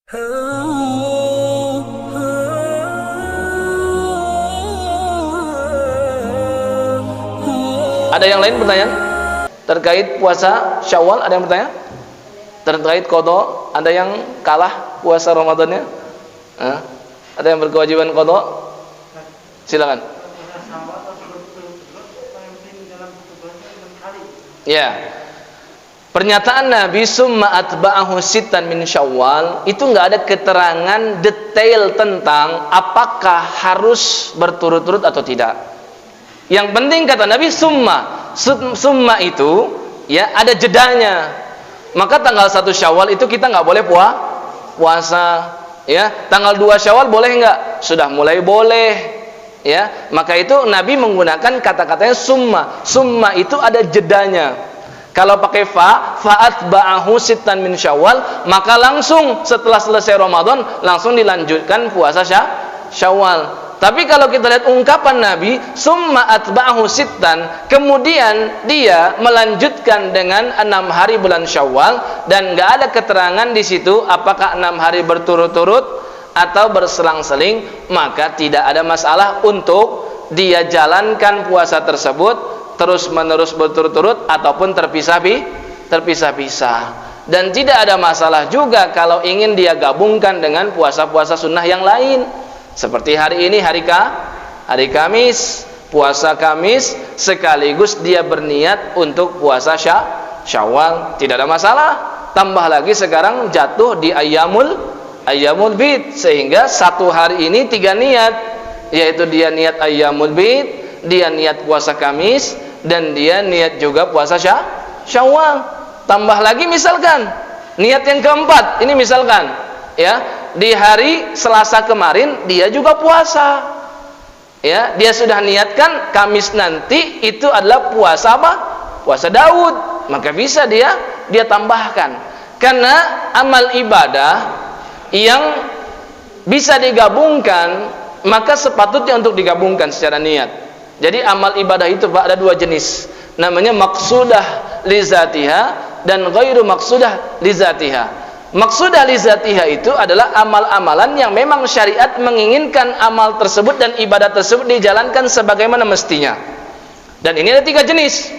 Ada yang lain pertanyaan terkait puasa Syawal? Ada yang bertanya terkait qada? Ada yang kalah puasa Ramadannya? Ada yang berkewajiban qada? Silakan. Ya, pernyataan Nabi summa atba'ahu sittan min Syawal itu nggak ada keterangan detail tentang apakah harus berturut-turut atau tidak. Yang penting kata Nabi summa itu ya ada jedanya. Maka tanggal 1 Syawal itu kita nggak boleh puasa, ya. Tanggal 2 Syawal boleh nggak? Sudah mulai boleh, ya. Maka itu Nabi menggunakan kata-katanya summa itu ada jedanya. Kalau pakai fa'atba'ahu sittan min Syawal, maka langsung setelah selesai Ramadan langsung dilanjutkan puasa Syawal. Tapi kalau kita lihat ungkapan Nabi summa atba'ahu sittan, kemudian dia melanjutkan dengan 6 hari bulan Syawal, dan nggak ada keterangan di situ apakah 6 hari berturut-turut atau berselang-seling, maka tidak ada masalah untuk dia jalankan puasa tersebut terus-menerus berturut-turut ataupun terpisah-pisah. Dan tidak ada masalah juga kalau ingin dia gabungkan dengan puasa-puasa sunnah yang lain. Seperti hari ini hari Kamis, puasa Kamis sekaligus dia berniat untuk puasa Syawal, tidak ada masalah. Tambah lagi sekarang jatuh di ayyamul bid, sehingga satu hari ini 3 niat, yaitu dia niat ayyamul bid, dia niat puasa Kamis, dan dia niat juga puasa Syawal. Tambah lagi misalkan niat yang keempat, ini misalkan ya, di hari Selasa kemarin dia juga puasa, ya, dia sudah niatkan Kamis nanti itu adalah puasa apa? Puasa Daud, maka bisa dia tambahkan. Karena amal ibadah yang bisa digabungkan maka sepatutnya untuk digabungkan secara niat. Jadi amal ibadah itu Pak ada 2 jenis, namanya maqsudah li zatiha dan ghairu maqsudah li zatiha. Maqsudah li zatiha itu adalah amal-amalan yang memang syariat menginginkan amal tersebut dan ibadah tersebut dijalankan sebagaimana mestinya. Dan ini ada 3 jenis.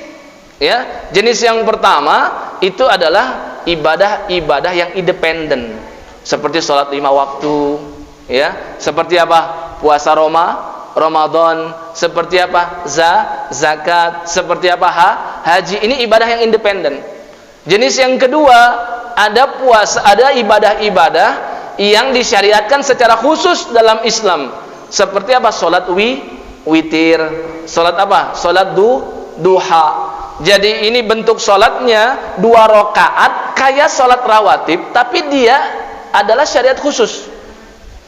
Ya, jenis yang pertama itu adalah ibadah-ibadah yang independen, seperti sholat 5 waktu, ya, seperti apa? Puasa Ramadan, seperti apa? Zakat, seperti apa? Haji. Ini ibadah yang independen. Jenis yang kedua, ada ibadah-ibadah yang disyariatkan secara khusus dalam Islam. Seperti apa? Salat witir, salat apa? Salat duha. Jadi ini bentuk salatnya 2 rakaat kayak salat rawatib, tapi dia adalah syariat khusus.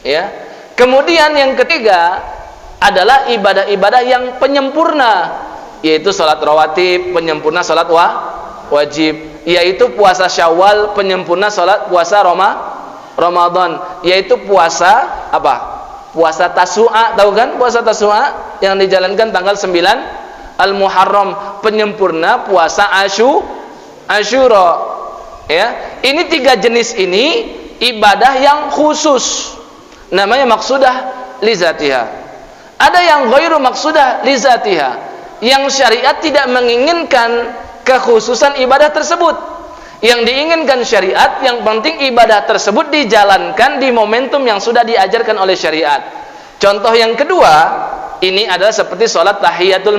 Ya. Kemudian yang ketiga adalah ibadah-ibadah yang penyempurna, yaitu salat rawatib, penyempurna salat wajib, yaitu puasa Syawal, penyempurna puasa Ramadan, yaitu puasa apa? Puasa Tasu'a, tahu kan? Puasa Tasu'a yang dijalankan tanggal 9 Al-Muharram, penyempurna puasa Asyura. Ya, ini 3 jenis ini ibadah yang khusus, namanya maqsudah li zatiha. Ada yang ghairu maqsudah li zatiha, yang syariat tidak menginginkan kekhususan ibadah tersebut. Yang diinginkan syariat, yang penting ibadah tersebut dijalankan di momentum yang sudah diajarkan oleh syariat. Contoh yang kedua, ini adalah seperti sholat tahiyatul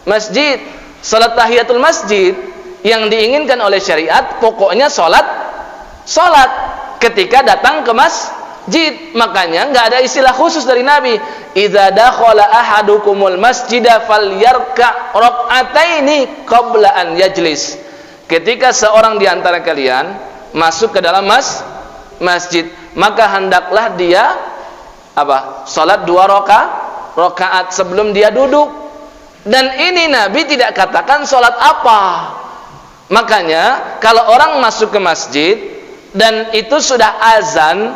masjid. Sholat tahiyatul masjid yang diinginkan oleh syariat, pokoknya sholat ketika datang ke masjid. Makanya nggak ada istilah khusus dari Nabi. Idza dakhala ahadukumul masjida falyarka' rak'ataini qabla an yajlis. Ketika seorang di antara kalian masuk ke dalam masjid, maka hendaklah dia apa? Salat 2 rakaat sebelum dia duduk. Dan ini Nabi tidak katakan salat apa. Makanya kalau orang masuk ke masjid dan itu sudah azan,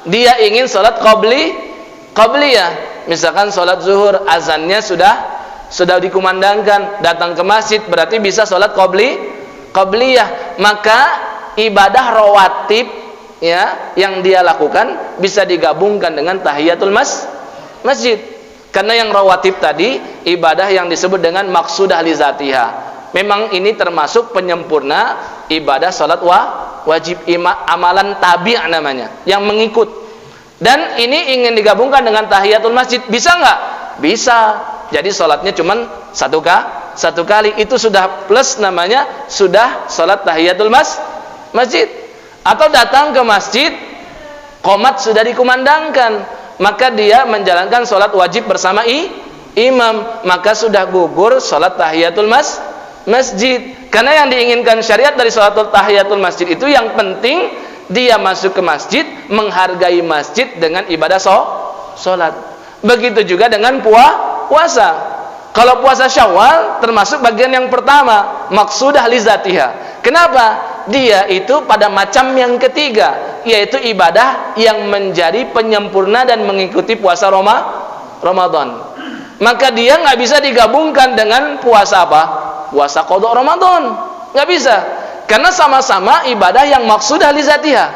dia ingin salat qabliyah. Misalkan sholat zuhur, azannya sudah dikumandangkan, datang ke masjid berarti bisa sholat qabliyah. Maka ibadah rawatib ya yang dia lakukan bisa digabungkan dengan tahiyatul masjid. Karena yang rawatib tadi ibadah yang disebut dengan maqsudah li zatiha. Memang ini termasuk penyempurna ibadah salat wajib, amalan tabi' namanya, yang mengikut. Dan ini ingin digabungkan dengan tahiyatul masjid, bisa enggak? Bisa. Jadi salatnya cuman satu kali, itu sudah plus namanya, sudah salat tahiyatul masjid. Atau datang ke masjid, qomat sudah dikumandangkan, maka dia menjalankan salat wajib bersama imam, maka sudah gugur salat tahiyatul masjid. Karena yang diinginkan syariat dari salat tahiyatul masjid itu yang penting dia masuk ke masjid, menghargai masjid dengan ibadah salat. Begitu juga dengan puasa. Kalau puasa Syawal termasuk bagian yang pertama, maqsudah li zatiha. Kenapa? Dia itu pada macam yang ketiga, yaitu ibadah yang menjadi penyempurna dan mengikuti puasa Ramadan. Maka dia nggak bisa digabungkan dengan puasa apa? Puasa qada Ramadan. Nggak bisa. Karena sama-sama ibadah yang maqsudah li zatiha.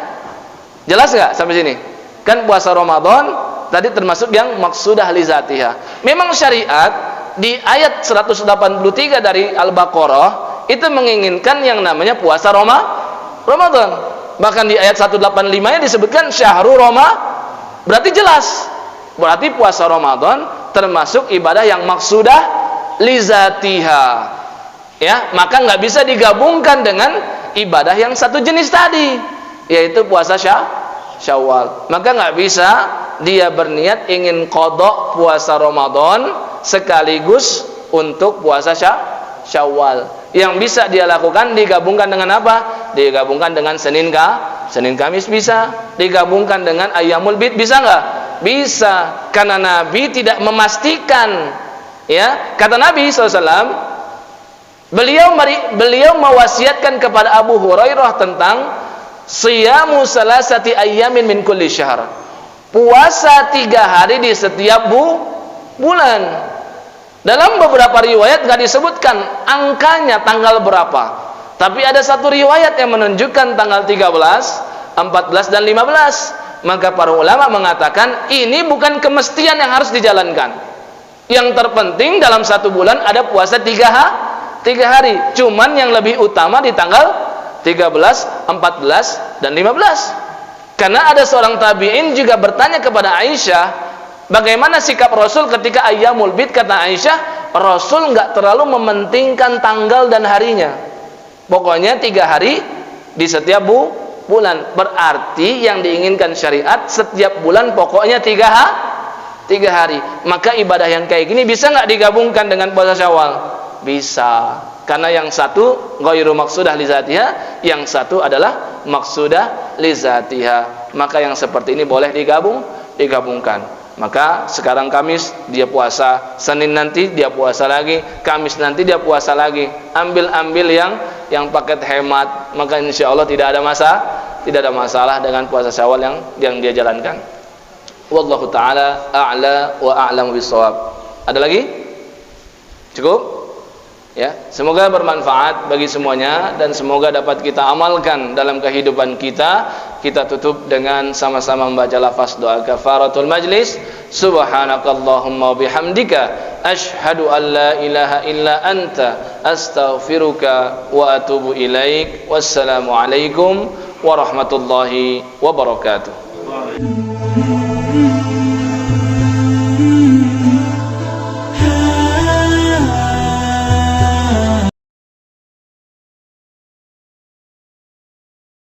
Jelas nggak sampai sini? Kan puasa Ramadan tadi termasuk yang maqsudah li zatiha. Memang syariat di ayat 183 dari Al-Baqarah itu menginginkan yang namanya puasa Ramadan. Bahkan di ayat 185-nya disebutkan syahrul berarti jelas. Berarti puasa Ramadan termasuk ibadah yang maqsudah li zatiha. Ya, maka nggak bisa digabungkan dengan ibadah yang satu jenis tadi, yaitu puasa Syawal. Maka nggak bisa dia berniat ingin qada puasa Ramadan sekaligus untuk puasa Syawal. Yang bisa dia lakukan digabungkan dengan apa? Digabungkan dengan Senin Kamis bisa, digabungkan dengan Ayyamul Bid bisa nggak? Bisa, karena Nabi tidak memastikan. Ya, kata Nabi SAW, beliau mewasiatkan kepada Abu Hurairah tentang siyamu salasati ayyamin min kulli syahr. Puasa 3 hari di setiap bulan. Dalam beberapa riwayat nggak disebutkan angkanya tanggal berapa. Tapi ada satu riwayat yang menunjukkan tanggal 13, 14 dan 15. Maka para ulama mengatakan ini bukan kemestian yang harus dijalankan. Yang terpenting dalam satu bulan ada puasa 3 hari. Cuman yang lebih utama di tanggal 13, 14 dan 15. Karena ada seorang tabi'in juga bertanya kepada Aisyah, bagaimana sikap Rasul ketika Ayyamul Bid? Kata Aisyah, Rasul nggak terlalu mementingkan tanggal dan harinya. Pokoknya 3 hari di setiap bulan. Berarti yang diinginkan syariat setiap bulan pokoknya 3 hari. Maka ibadah yang kayak gini bisa nggak digabungkan dengan puasa Syawal? Bisa. Karena yang satu ghairu maqsudah li zatiha, yang satu adalah maqsudah li zatiha. Maka yang seperti ini boleh digabungkan. Maka sekarang Kamis dia puasa, Senin nanti dia puasa lagi, Kamis nanti dia puasa lagi. Ambil yang paket hemat, maka insya Allah tidak ada masalah dengan puasa Syawal yang dia jalankan. Wallahu taala a'la wa a'lamu bissawab. Ada lagi? Cukup? Ya, semoga bermanfaat bagi semuanya dan semoga dapat kita amalkan dalam kehidupan kita. Kita tutup dengan sama-sama membaca lafaz doa kafaratul majlis. Subhanakallahumma bihamdika asyhadu an la ilaha illa anta astaghfiruka wa atubu ilaik. Wassalamu alaikum warahmatullahi wabarakatuh.